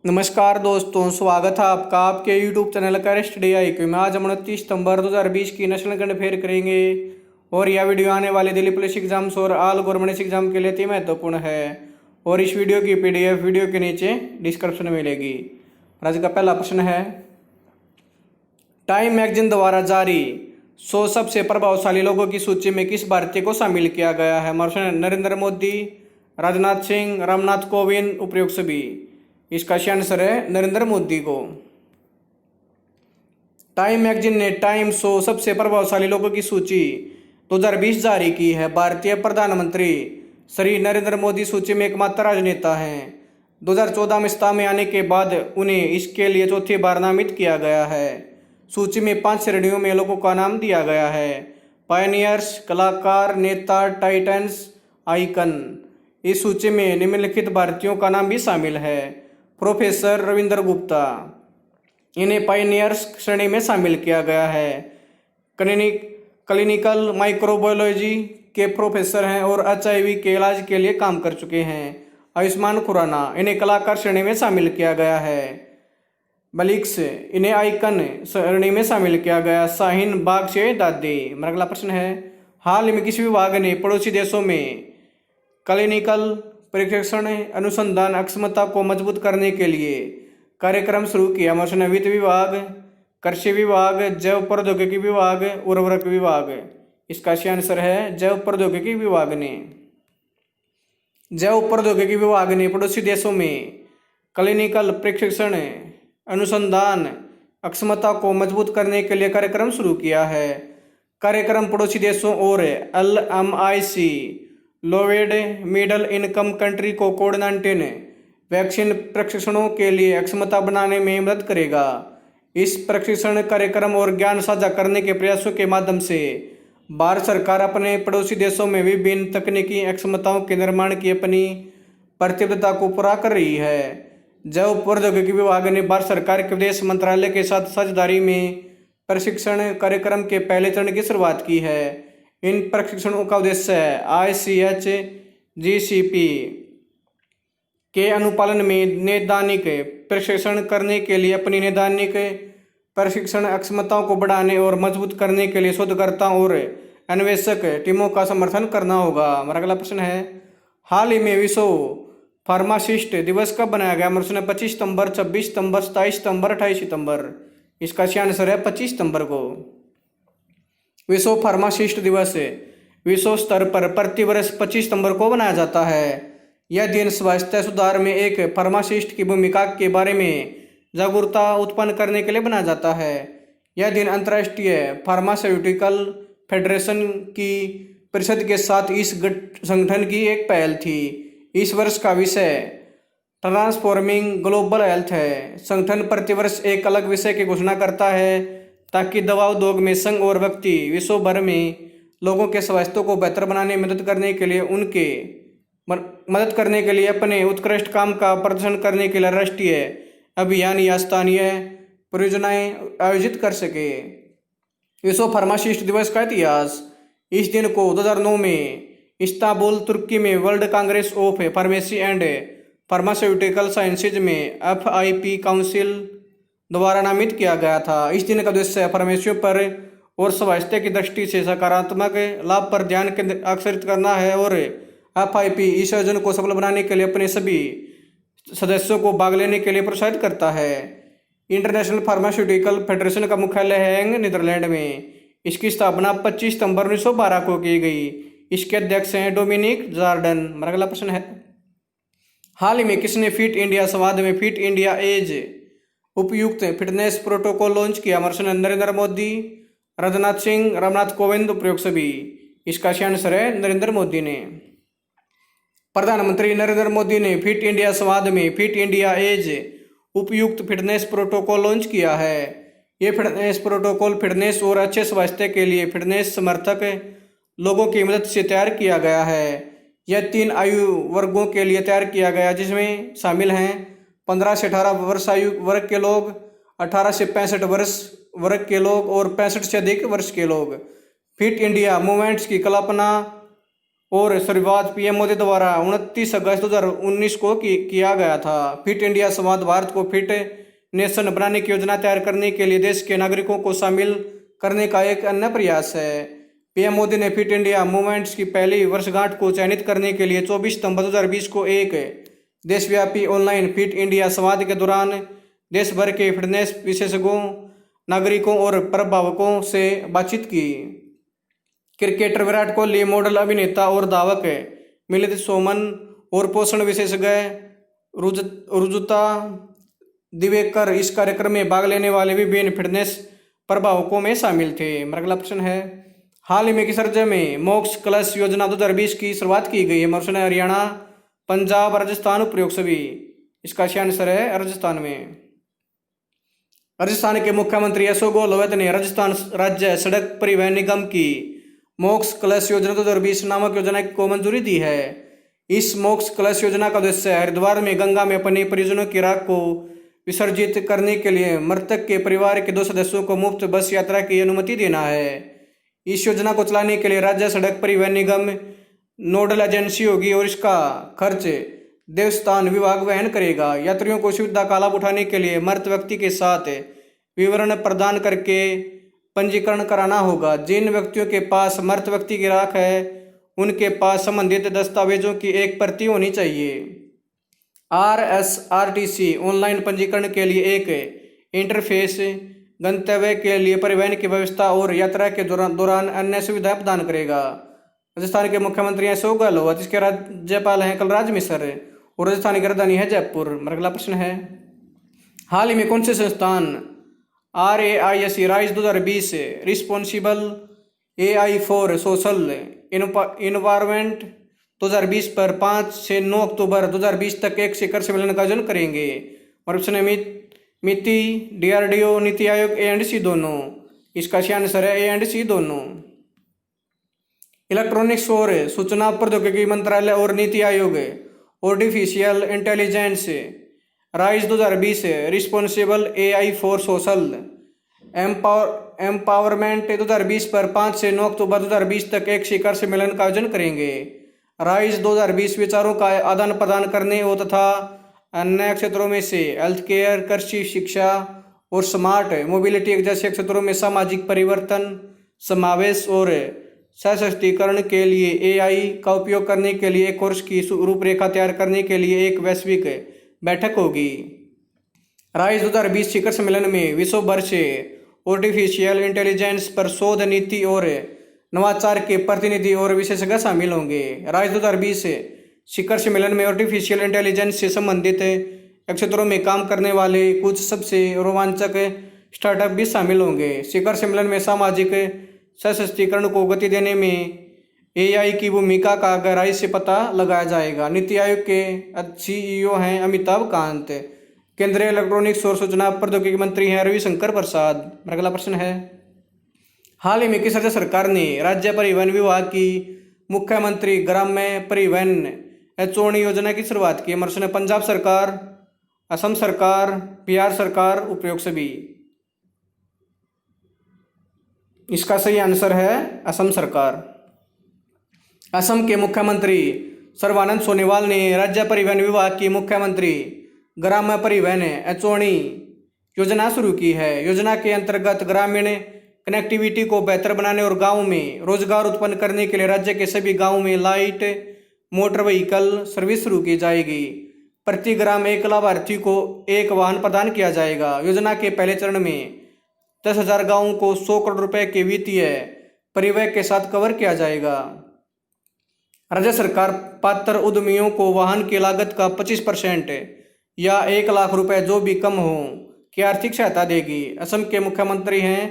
नमस्कार दोस्तों, स्वागत है आपका आपके YouTube चैनल का स्टडी आई क्यू में। आज हम 29 सितंबर 2020 की नेशनल करंट अफेयर करेंगे और यह वीडियो आने वाले दिल्ली पुलिस एग्जाम्स और ऑल गवर्नमेंट एग्जाम के लिए अति महत्वपूर्ण है। और इस वीडियो की PDF वीडियो के नीचे डिस्क्रिप्शन में मिलेगी। आज का पहला प्रश्न है, टाइम मैगजीन द्वारा जारी 100 सबसे प्रभावशाली लोगों की सूची में किस भारतीय को शामिल किया गया है? नरेंद्र मोदी, राजनाथ सिंह, रामनाथ कोविंद, उपयुक्त सभी। इसका सही आंसर है नरेंद्र मोदी को। टाइम मैगजीन ने टाइम 100 सबसे प्रभावशाली लोगों की सूची 2020 जारी की है। भारतीय प्रधानमंत्री श्री नरेंद्र मोदी सूची में एकमात्र राजनेता हैं। 2014 में सत्ता में आने के बाद उन्हें इसके लिए चौथी बार नामित किया गया है। सूची में 5 श्रेणियों में लोगों का नाम दिया गया है: पायनियर्स, कलाकार, नेता, टाइटन्स, आइकन। इस सूची में निम्नलिखित भारतीयों का नाम भी शामिल है: प्रोफेसर रविंद्र गुप्ता, इन्हें पायनियर्स श्रेणी में शामिल किया गया है। क्लिनिकल माइक्रोबायोलॉजी के प्रोफेसर हैं और HIV के इलाज के लिए काम कर चुके हैं। आयुष्मान खुराना, इन्हें कलाकार श्रेणी में शामिल किया गया है। बलिक्स, इन्हें आइकन श्रेणी में शामिल किया गया। शाहीन बाग से दादी। अगला प्रश्न है, हाल में किस विभाग ने पड़ोसी देशों में क्लिनिकल परीक्षण अनुसंधान अक्षमता को मजबूत करने के लिए कार्यक्रम शुरू किया? वित्त विभाग, कृषि विभाग, जैव प्रौद्योगिकी विभाग, उर्वरक विभाग। इसका सही आंसर है जैव प्रौद्योगिकी विभाग ने। जैव प्रौद्योगिकी विभाग ने पड़ोसी देशों में क्लिनिकल परीक्षण अनुसंधान अक्षमता को मजबूत करने के लिए कार्यक्रम शुरू किया है। कार्यक्रम पड़ोसी देशों और LMIC लोवेड मिडल इनकम कंट्री को कोविड-19 वैक्सीन प्रशिक्षणों के लिए अक्षमता बनाने में मदद करेगा। इस प्रशिक्षण कार्यक्रम और ज्ञान साझा करने के प्रयासों के माध्यम से भारत सरकार अपने पड़ोसी देशों में विभिन्न तकनीकी अक्षमताओं के निर्माण की अपनी प्रतिबद्धता को पूरा कर रही है। जैव प्रौद्योगिकी विभाग ने भारत सरकार के विदेश मंत्रालय के साथ साझेदारी में प्रशिक्षण कार्यक्रम के पहले चरण की शुरुआत की है। इन प्रशिक्षणों का उद्देश्य ICH-GCP के अनुपालन में नैदानिक प्रशिक्षण करने के लिए अपनी नैदानिक प्रशिक्षण अक्षमताओं को बढ़ाने और मजबूत करने के लिए शोधकर्ताओं और अन्वेषक टीमों का समर्थन करना होगा। हमारा अगला प्रश्न है, हाल ही में विश्व फार्मासिस्ट दिवस कब बनाया गया? 25 सितंबर, 26 सितंबर, 27 सितंबर, 28 सितंबर। इसका सही आंसर है 25 सितंबर को। विश्व फार्मासिस्ट दिवस विश्व स्तर पर प्रतिवर्ष 25 सितंबर को मनाया जाता है। यह दिन स्वास्थ्य सुधार में एक फार्मासिस्ट की भूमिका के बारे में जागरूकता उत्पन्न करने के लिए बनाया जाता है। यह दिन अंतर्राष्ट्रीय फार्मास्यूटिकल फेडरेशन की परिषद के साथ इस संगठन की एक पहल थी। इस वर्ष का विषय ट्रांसफॉर्मिंग ग्लोबल हेल्थ है। संगठन प्रतिवर्ष एक अलग विषय की घोषणा करता है ताकि दवा उद्योग में संघ और व्यक्ति विश्व भर में लोगों के स्वास्थ्य को बेहतर बनाने में मदद करने के लिए अपने उत्कृष्ट काम का प्रदर्शन करने के लिए राष्ट्रीय अभियान या स्थानीय परियोजनाएं आयोजित कर सके। विश्व फार्मासिस्ट दिवस का इतिहास। इस दिन को 2009 में इस्तांबुल, तुर्की में world Congress of pharmacy and pharmaceutical sciences में FIP काउंसिल द्वारा नामित किया गया था। इस दिन का उद्देश्य फार्मेसियों पर और स्वास्थ्य की दृष्टि से सकारात्मक लाभ पर ध्यान आकर्षित करना है और FIP इस आयोजन को सफल बनाने के लिए अपने सभी सदस्यों को भाग लेने के लिए प्रोत्साहित करता है। इंटरनेशनल फार्मास्यूटिकल फेडरेशन का मुख्यालय है नीदरलैंड में। इसकी स्थापना 25 सितंबर 1912 को की गई। इसके अध्यक्ष हैं डोमिनिक जार्डन। हमारा अगला प्रश्न है, हाल ही में किसने फिट इंडिया संवाद में फिट इंडिया एज उपयुक्त फिटनेस प्रोटोकॉल लॉन्च किया? नरेंद्र मोदी, राजनाथ सिंह, रामनाथ कोविंद, उपयुक्त सभी। इसका सही आंसर है नरेंद्र मोदी ने। प्रधानमंत्री नरेंद्र मोदी ने फिट इंडिया संवाद में फिट इंडिया एज उपयुक्त फिटनेस प्रोटोकॉल लॉन्च किया है। ये फिटनेस प्रोटोकॉल फिटनेस और अच्छे स्वास्थ्य के लिए फिटनेस समर्थक लोगों की मदद से तैयार किया गया है। यह 3 आयु वर्गों के लिए तैयार किया गया, जिसमें शामिल हैं 15 से 18 वर्ष आयु वर्ग के लोग, 18 से 65 वर्ष वर्ग के लोग और 65 से अधिक वर्ष के लोग। फिट इंडिया मूवमेंट्स की कल्पना और शुरुआत पीएम मोदी द्वारा 29 अगस्त 2019 को किया गया था। फिट इंडिया संवाद भारत को फिट नेशन बनाने की योजना तैयार करने के लिए देश के नागरिकों को शामिल करने का एक अन्य प्रयास है। पीएम मोदी ने फिट इंडिया मूवमेंट्स की पहली वर्षगांठ को चयनित करने के लिए 24 सितंबर 2020 को एक देशव्यापी ऑनलाइन फिट इंडिया संवाद के दौरान देश भर के फिटनेस विशेषज्ञों, नागरिकों और प्रभावकों से बातचीत की। क्रिकेटर विराट कोहली, मॉडल, अभिनेता और धावक मिलिंद सोमन और पोषण विशेषज्ञ रुजुता दिवेकर इस कार्यक्रम में भाग लेने वाले विभिन्न फिटनेस प्रभावकों में शामिल थे। अगला प्रश्न है, हाल ही में किस राज्य में मोक्ष कलश योजना 2020 की शुरुआत की गई है? प्रश्न है हरियाणा, पंजाब, राजस्थान, उपरोक्त सभी। इसका सही आंसर है राजस्थान में। राजस्थान के मुख्यमंत्री अशोक गहलोत ने राजस्थान राज्य सड़क परिवहन निगम की मोक्ष कलश योजना 2020 नामक योजना को मंजूरी दी है। इस मोक्ष कलश योजना का उद्देश्य हरिद्वार में गंगा में अपने परिजनों की राख को विसर्जित करने के लिए मृतक के परिवार के 2 सदस्यों को मुफ्त बस यात्रा की अनुमति देना है। इस योजना को चलाने के लिए राज्य सड़क परिवहन निगम नोडल एजेंसी होगी और इसका खर्च देवस्थान विभाग वहन करेगा। यात्रियों को सुविधा का लाभ उठाने के लिए मृत व्यक्ति के साथ विवरण प्रदान करके पंजीकरण कराना होगा। जिन व्यक्तियों के पास मृत व्यक्ति की राख है उनके पास संबंधित दस्तावेजों की एक प्रति होनी चाहिए। RSRTC ऑनलाइन पंजीकरण के लिए एक इंटरफेस, गंतव्य के लिए परिवहन की व्यवस्था और यात्रा के दौरान अन्य सुविधाएं प्रदान करेगा। राजस्थान के मुख्यमंत्री हैं अशोक गहलोत, इसके राज्यपाल हैं कलराज मिश्र और राजस्थान की राजधानी है जयपुर। अगला प्रश्न है, हाल ही में कौन से संस्थान RAISE rise 2020 responsible AI for social environment 2020 पर 5 से 9 अक्टूबर 2020 तक एक शिखर सम्मेलन का आयोजन करेंगे। और ऑप्शन है मिति, DRDO, नीति आयोग, A&C दोनों। इसका सही आंसर है A&C दोनों। इलेक्ट्रॉनिक्स और सूचना प्रौद्योगिकी मंत्रालय और NITI Aayog artificial intelligence rise 2020 responsible AI for social empowerment 2020 पर 5 से 9 अक्टूबर 2020 तक एक शिखर सम्मेलन का आयोजन करेंगे। राइज 2020 विचारों का आदान प्रदान करने और तथा अन्य क्षेत्रों में से हेल्थ केयर, कृषि, शिक्षा और स्मार्ट मोबिलिटी जैसे क्षेत्रों में सामाजिक परिवर्तन, समावेश और सशक्तिकरण के लिए AI का उपयोग करने के लिए एक कोर्स की रूपरेखा तैयार करने के लिए एक वैश्विक बैठक होगी। राइज 2020 शिखर सम्मेलन में विश्व भर से आर्टिफिशियल इंटेलिजेंस पर शोध, नीति और नवाचार के प्रतिनिधि और विशेषज्ञ शामिल होंगे। राइज 2020 शिखर सम्मेलन में आर्टिफिशियल इंटेलिजेंस से संबंधित क्षेत्रों में काम करने वाले कुछ सबसे रोमांचक स्टार्टअप भी शामिल होंगे। शिखर सम्मेलन में सामाजिक सशक्तिकरण को गति देने में AI की भूमिका का गहराई से पता लगाया जाएगा। नीति आयोग के CEO हैं अमिताभ कांत। केंद्रीय इलेक्ट्रॉनिक्स और सूचना प्रौद्योगिकी मंत्री हैं रविशंकर प्रसाद। अगला प्रश्न है, हाल ही में किस राज्य सरकार ने राज्य परिवहन विभाग की मुख्यमंत्री ग्राम्य परिवहन चोणी योजना की शुरुआत की? प्रश्न है पंजाब सरकार, असम सरकार, बिहार सरकार, उपरोक्त सभी। इसका सही आंसर है असम सरकार। असम के मुख्यमंत्री सर्बानंद सोनोवाल ने राज्य परिवहन विभाग की मुख्यमंत्री ग्राम्य परिवहन चोणी योजना शुरू की है। योजना के अंतर्गत ग्रामीण कनेक्टिविटी को बेहतर बनाने और गांव में रोजगार उत्पन्न करने के लिए राज्य के सभी गांवों में लाइट मोटर व्हीकल सर्विस शुरू की जाएगी। प्रति ग्राम एक लाभार्थी को एक वाहन प्रदान किया जाएगा। योजना के पहले चरण में 10,000 गांवों को 100 करोड़ रुपए के वित्तीय परिव्यय के साथ कवर किया जाएगा। राज्य सरकार पात्र उद्यमियों को वाहन की लागत का 25% या 1 लाख रुपए जो भी कम हो की आर्थिक सहायता देगी। असम के मुख्यमंत्री हैं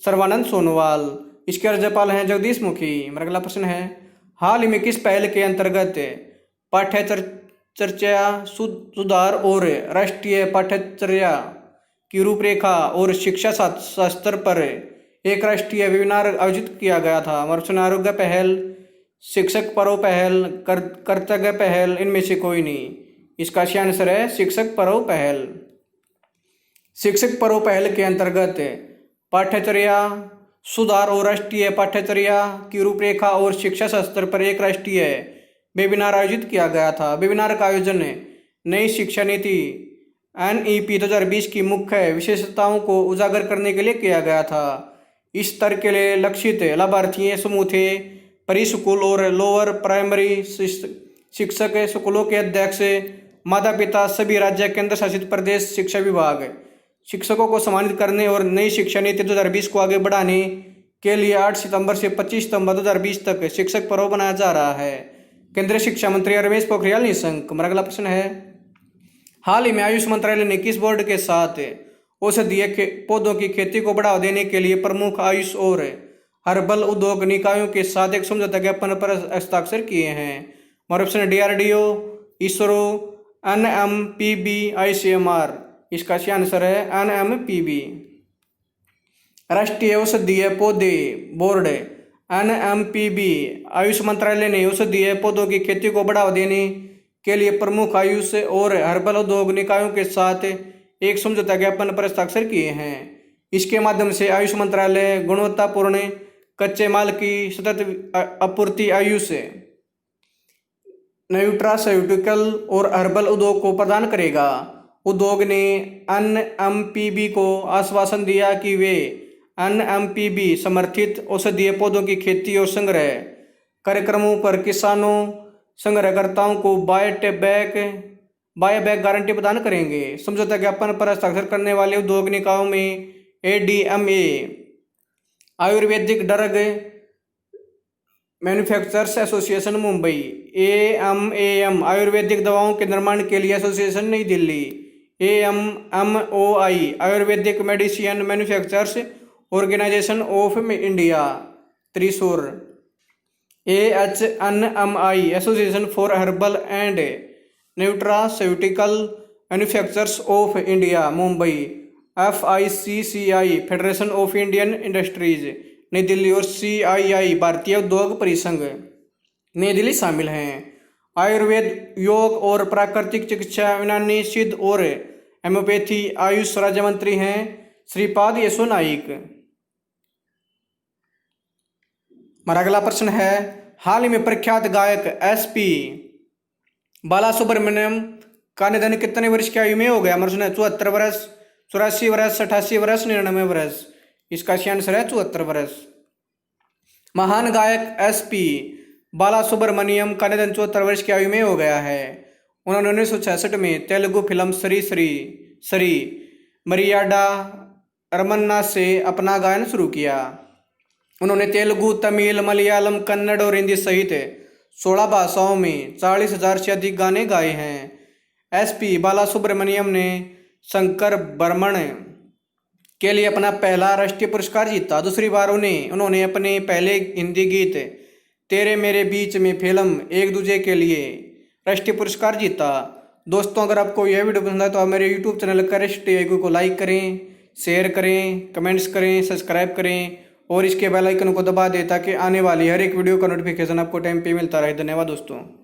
सर्बानंद सोनोवाल। इसके राज्यपाल हैं जगदीश मुखी। अगला प्रश्न है, हाल ही में किस पहल के अंतर्गत पाठ्यचर्या सुधार और राष्ट्रीय पाठ्यचर्या की रूपरेखा और शिक्षा शास्त्र पर एक राष्ट्रीय वेबिनार आयोजित किया गया था? आरोग्य पहल, शिक्षक पर्व पहल, कर्तव्य पहल, इनमें से कोई नहीं। इसका सही आंसर है शिक्षक पर्व पहल। शिक्षक पर्व पहल के अंतर्गत पाठ्यचर्या सुधार और राष्ट्रीय पाठ्यचर्या की रूपरेखा और शिक्षा शास्त्र पर एक राष्ट्रीय वेबिनार आयोजित किया गया था। वेबिनार का आयोजन नई शिक्षा नीति NEP 2020 की मुख्य विशेषताओं को उजागर करने के लिए किया गया था। इस स्तर के लिए लक्षित लाभार्थी समूह थे प्री स्कूल और लोअर प्राइमरी शिक्षक, स्कूलों के अध्यक्ष, माता पिता, सभी राज्य केंद्र शासित प्रदेश शिक्षा विभाग। शिक्षकों को सम्मानित करने और नई शिक्षा नीति 2020 को आगे बढ़ाने के लिए 8 सितंबर से 25 सितंबर 2020 तक शिक्षक पर्व बनाया जा रहा है। केंद्रीय शिक्षा मंत्री रमेश पोखरियाल निशंक। हमारा अगला प्रश्न है, हाल ही में आयुष मंत्रालय ने किस बोर्ड के साथ औषधीय पौधों की खेती को बढ़ावा देने के लिए प्रमुख आयुष और हर्बल उद्योग निकायों के साथ एक समझौता ज्ञापन पर हस्ताक्षर किए हैं? हमारा ऑप्शन है DRDO, इसरो, NMPB, ICMR। इसका सही आंसर है NMPB। राष्ट्रीय औषधीय पौधे बोर्ड NMPB आयुष मंत्रालय ने औषधीय पौधों की खेती को बढ़ावा देने के लिए प्रमुख आयुष और हर्बल उद्योग निकायों के साथ एक समझौता ज्ञापन पर हस्ताक्षर किए हैं। इसके माध्यम से आयुष मंत्रालय गुणवत्तापूर्ण कच्चे माल की सतत आपूर्ति आयुष, न्यूट्रास्यूटिकल और हर्बल उद्योग को प्रदान करेगा। उद्योग ने NMPB को आश्वासन दिया कि वे NMPB समर्थित औषधीय पौधों की खेती और संग्रह कार्यक्रमों पर किसानों, संग्रहकर्ताओं को बायबैक गारंटी प्रदान करेंगे। समझौता ज्ञापन पर हस्ताक्षर करने वाले उद्योग निकायों में ADMA Ayurvedic Drug Manufacturers Association Mumbai, AMAM Ayurvedic दवाओं के निर्माण के लिए association New Delhi, AMMOI Ayurvedic Medicine Manufacturers Organisation of India Thrissur, AHNMI Association for Herbal and Nutraceutical Manufacturers of India Mumbai, FICCI Federation of Indian Industries New Delhi और CII भारतीय उद्योग परिसंघ नई दिल्ली शामिल हैं। आयुर्वेद, योग और प्राकृतिक चिकित्सा, यूनानी, सिद्ध और हेम्योपैथी आयुष राज्य मंत्री हैं श्रीपाद येसो नाइक। हमारा अगला प्रश्न है, हाल ही में प्रख्यात गायक SP बालासुब्रमण्यम का निधन कितने वर्ष की आयु में हो गया? हमारा 74 वर्ष, 84 वर्ष, 88 वर्ष, 99 वर्ष। इसका सही आंसर है 74 वर्ष। महान गायक SP बालासुब्रमण्यम का निधन 74 वर्ष की आयु में हो गया है। उन्होंने 1966 में तेलुगु फिल्म सरी मरियाडा रमन्ना से अपना गायन शुरू किया। उन्होंने तेलुगु, तमिल, मलयालम, कन्नड़ और हिंदी सहित 16 भाषाओं में 40,000 से अधिक गाने गाए हैं। SP बालासुब्रमण्यम ने शंकर बर्मन के लिए अपना पहला राष्ट्रीय पुरस्कार जीता। दूसरी बार उन्होंने अपने पहले हिंदी गीत तेरे मेरे बीच में फिल्म एक दूजे के लिए राष्ट्रीय पुरस्कार जीता। दोस्तों, अगर आपको यह वीडियो पसंद आए तो आप मेरे YouTube चैनल करेस्ट टीआई को लाइक करें, शेयर करें, कमेंट्स करें, सब्सक्राइब करें और इसके बेल आइकन को दबा दें ताकि आने वाली हर एक वीडियो का नोटिफिकेशन आपको टाइम पे मिलता रहे। धन्यवाद दोस्तों।